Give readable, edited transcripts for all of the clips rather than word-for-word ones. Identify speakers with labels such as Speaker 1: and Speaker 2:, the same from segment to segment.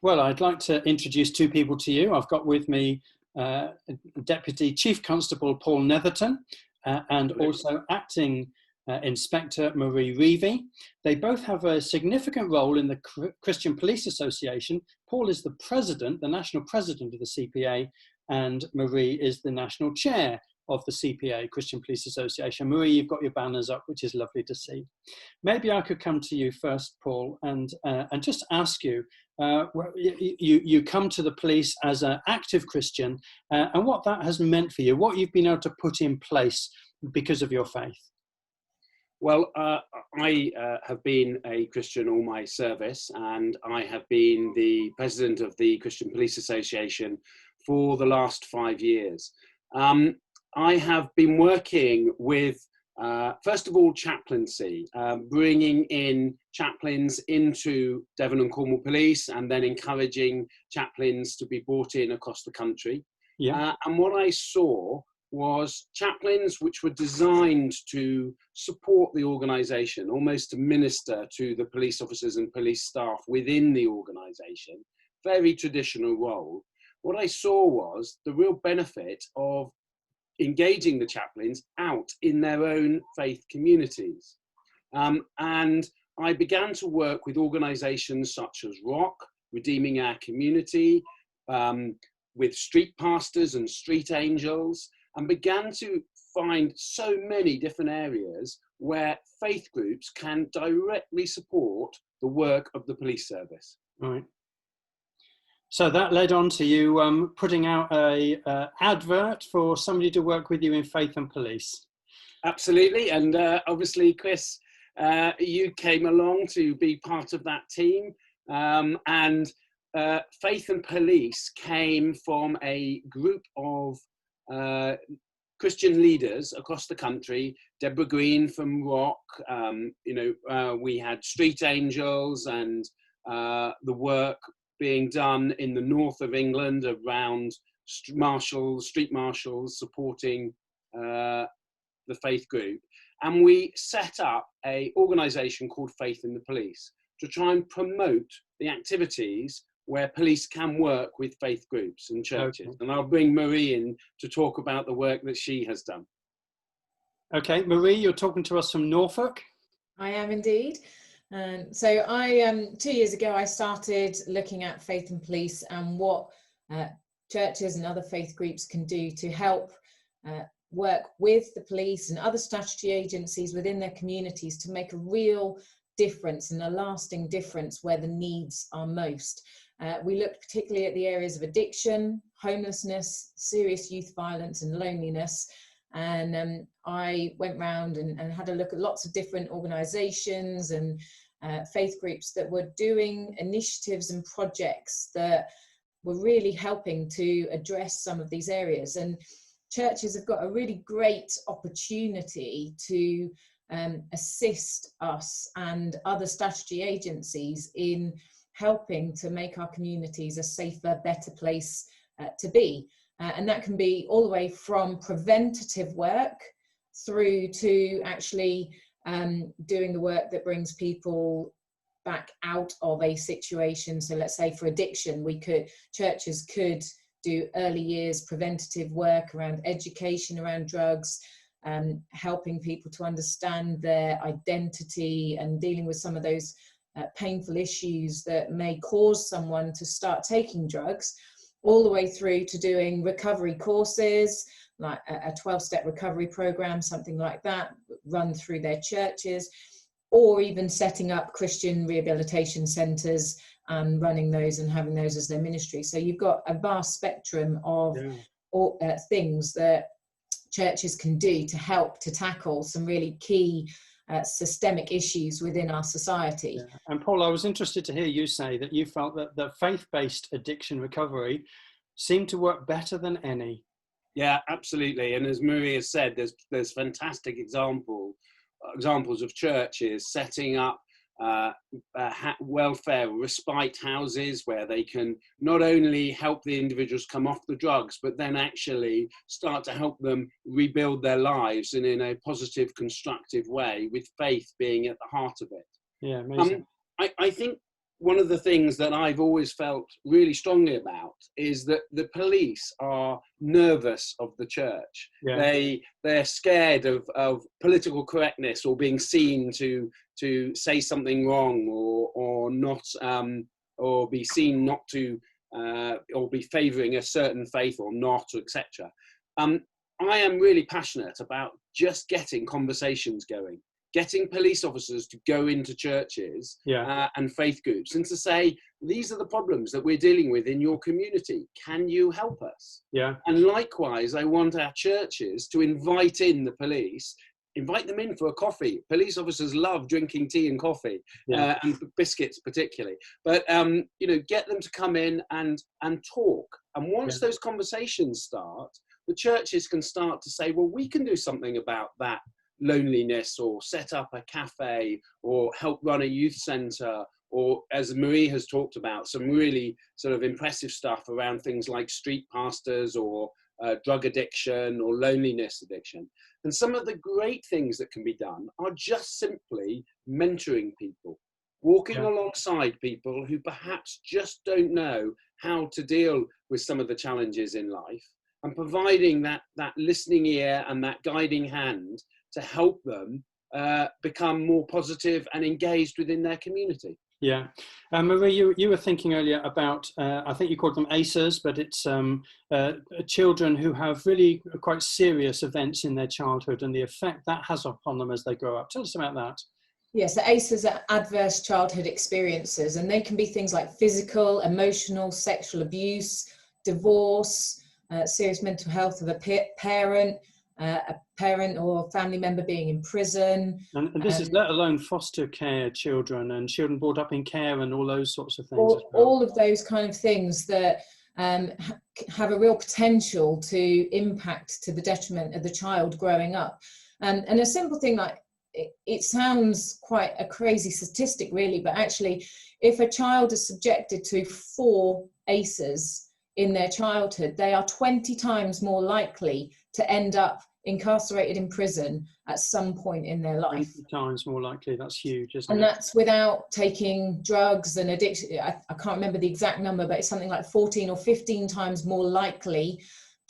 Speaker 1: Well, I'd like to introduce two people to you. I've got with me Deputy Chief Constable Paul Netherton and also Acting Inspector Marie Reevy. They both have a significant role in the Christian Police Association. Paul is the president, the national president of the CPA, and Marie is the national chair of the CPA, Christian Police Association. Marie, you've got your banners up, which is lovely to see. Maybe I could come to you first, Paul, and just ask you, you come to the police as an active Christian, and what that has meant for you, what you've been able to put in place because of your faith.
Speaker 2: Well, I have been a Christian all my service, and I have been the president of the Christian Police Association for the last 5 years. I have been working with, first of all, chaplaincy, bringing in chaplains into Devon and Cornwall Police, and then encouraging chaplains to be brought in across the country. Yeah. And what I saw was chaplains which were designed to support the organisation, almost to minister to the police officers and police staff within the organisation, very traditional role. What I saw was the real benefit of engaging the chaplains out in their own faith communities. And I began to work with organisations such as ROC, Redeeming Our Community, with street pastors and street angels, and began to find so many different areas where faith groups can directly support the work of the police service.
Speaker 1: Right. So that led on to you putting out a advert for somebody to work with you in Faith and Police.
Speaker 2: Absolutely, and obviously, Chris, you came along to be part of that team, and Faith and Police came from a group of Christian leaders across the country. Deborah Green from ROC, we had Street Angels and the work being done in the north of England around street marshals supporting the faith group. And we set up an organisation called Faith in the Police to try and promote the activities where police can work with faith groups and churches. Okay. And I'll bring Marie in to talk about the work that she has done.
Speaker 1: Okay, Marie, you're talking to us from Norfolk.
Speaker 3: I am indeed. So I 2 years ago, I started looking at Faith and Police and what churches and other faith groups can do to help work with the police and other statutory agencies within their communities to make a real difference and a lasting difference where the needs are most. We looked particularly at the areas of addiction, homelessness, serious youth violence and loneliness. And I went round and had a look at lots of different organisations and faith groups that were doing initiatives and projects that were really helping to address some of these areas. And churches have got a really great opportunity to assist us and other statutory agencies in helping to make our communities a safer, better place to be. And that can be all the way from preventative work through to actually doing the work that brings people back out of a situation. So let's say for addiction, churches could do early years preventative work around education, around drugs, helping people to understand their identity and dealing with some of those painful issues that may cause someone to start taking drugs, all the way through to doing recovery courses, like a 12-step recovery program, something like that, run through their churches, or even setting up Christian rehabilitation centres and running those and having those as their ministry. So you've got a vast spectrum of things that churches can do to help to tackle some really key systemic issues within our society.
Speaker 1: Yeah. And Paul, I was interested to hear you say that you felt that the faith-based addiction recovery seemed to work better than any.
Speaker 2: Yeah, absolutely. And as Marie has said, there's fantastic examples of churches setting up welfare respite houses where they can not only help the individuals come off the drugs, but then actually start to help them rebuild their lives and in a positive, constructive way, with faith being at the heart of it.
Speaker 1: Yeah, amazing.
Speaker 2: I think one of the things that I've always felt really strongly about is that the police are nervous of the church.
Speaker 1: Yeah.
Speaker 2: They're scared of political correctness or being seen to say something wrong or not, or be seen not to, or be favouring a certain faith or not, etc. I am really passionate about just getting conversations going, getting police officers to go into churches and faith groups and to say, these are the problems that we're dealing with in your community. Can you help us?
Speaker 1: Yeah.
Speaker 2: And likewise, I want our churches to invite in the police, invite them in for a coffee. Police officers love drinking tea and coffee, and biscuits particularly. But, you know, get them to come in and talk. And once those conversations start, the churches can start to say, well, we can do something about that loneliness, or set up a cafe, or help run a youth centre, or, as Marie has talked about, some really sort of impressive stuff around things like street pastors, or drug addiction, or loneliness addiction. And some of the great things that can be done are just simply mentoring people, walking alongside people who perhaps just don't know how to deal with some of the challenges in life, and providing that listening ear and that guiding hand to help them become more positive and engaged within their community.
Speaker 1: Yeah. Marie, you were thinking earlier about, I think you called them ACEs, but it's children who have really quite serious events in their childhood and the effect that has upon them as they grow up. Tell us about that.
Speaker 3: Yeah, so ACEs are adverse childhood experiences, and they can be things like physical, emotional, sexual abuse, divorce, serious mental health of a parent or family member being in prison.
Speaker 1: And this is let alone foster care children and children brought up in care and all those sorts of things.
Speaker 3: All of those kind of things that have a real potential to impact to the detriment of the child growing up. And a simple thing like, it sounds quite a crazy statistic really, but actually if a child is subjected to 4 ACEs in their childhood, they are 20 times more likely to end up incarcerated in prison at some point in their life.
Speaker 1: 20 times more likely. That's huge, isn't it?
Speaker 3: And that's without taking drugs and addiction. I can't remember the exact number, but it's something like 14 or 15 times more likely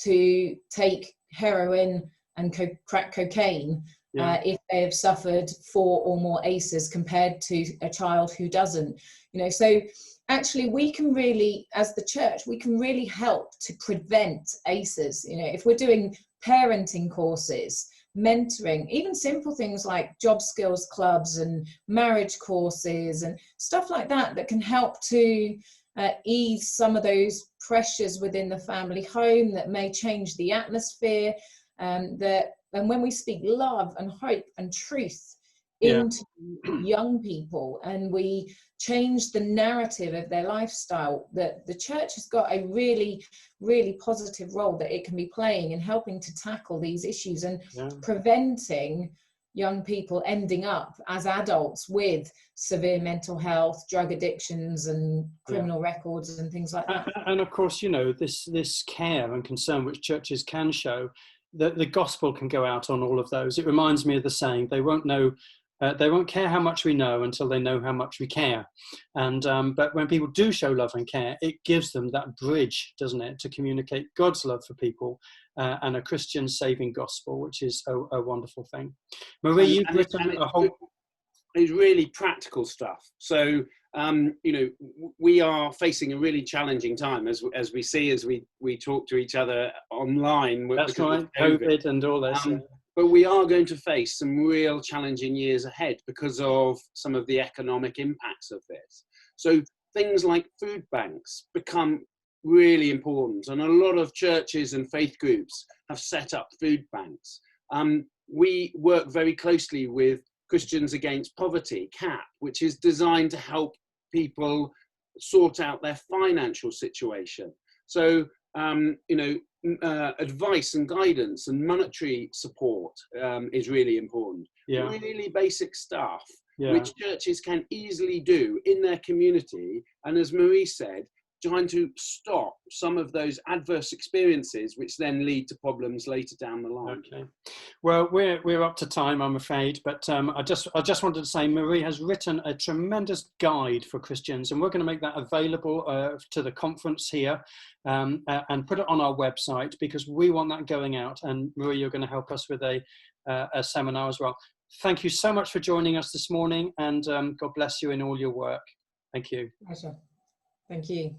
Speaker 3: to take heroin and crack cocaine if they have suffered 4 or more ACEs compared to a child who doesn't. You know, so actually we can really, as the church, we can really help to prevent ACEs. You know, if we're doing parenting courses, mentoring, even simple things like job skills clubs and marriage courses and stuff like that, that can help to ease some of those pressures within the family home, that may change the atmosphere, and when we speak love and hope and truth into young people, and we change the narrative of their lifestyle, that the church has got a really, really positive role that it can be playing in helping to tackle these issues and preventing young people ending up as adults with severe mental health, drug addictions and criminal records and things like that.
Speaker 1: And of course, you know, this care and concern which churches can show, that the gospel can go out on all of those. It reminds me of the saying, they won't care how much we know until they know how much we care. And but when people do show love and care, it gives them that bridge, doesn't it, to communicate God's love for people and a Christian saving gospel, which is a wonderful thing. Marie, you've written a whole...
Speaker 2: It's really practical stuff. So, you know, we are facing a really challenging time as we see, as we talk to each other online.
Speaker 1: That's right, COVID and all this.
Speaker 2: But we are going to face some real challenging years ahead because of some of the economic impacts of this. So things like food banks become really important. And a lot of churches and faith groups have set up food banks. We work very closely with Christians Against Poverty, CAP, which is designed to help people sort out their financial situation. So, you know, advice and guidance and monetary support is really important. Really basic stuff, which churches can easily do in their community. And as Marie said, trying to stop some of those adverse experiences which then lead to problems later down the line.
Speaker 1: Okay, well, we're up to time, I'm afraid, but I just wanted to say Marie has written a tremendous guide for Christians, and we're going to make that available to the conference here and put it on our website, because we want that going out. And Marie, you're going to help us with a seminar as well. Thank you so much for joining us this morning, and God bless you in all your work. Thank you.
Speaker 3: Pleasure. Thank you.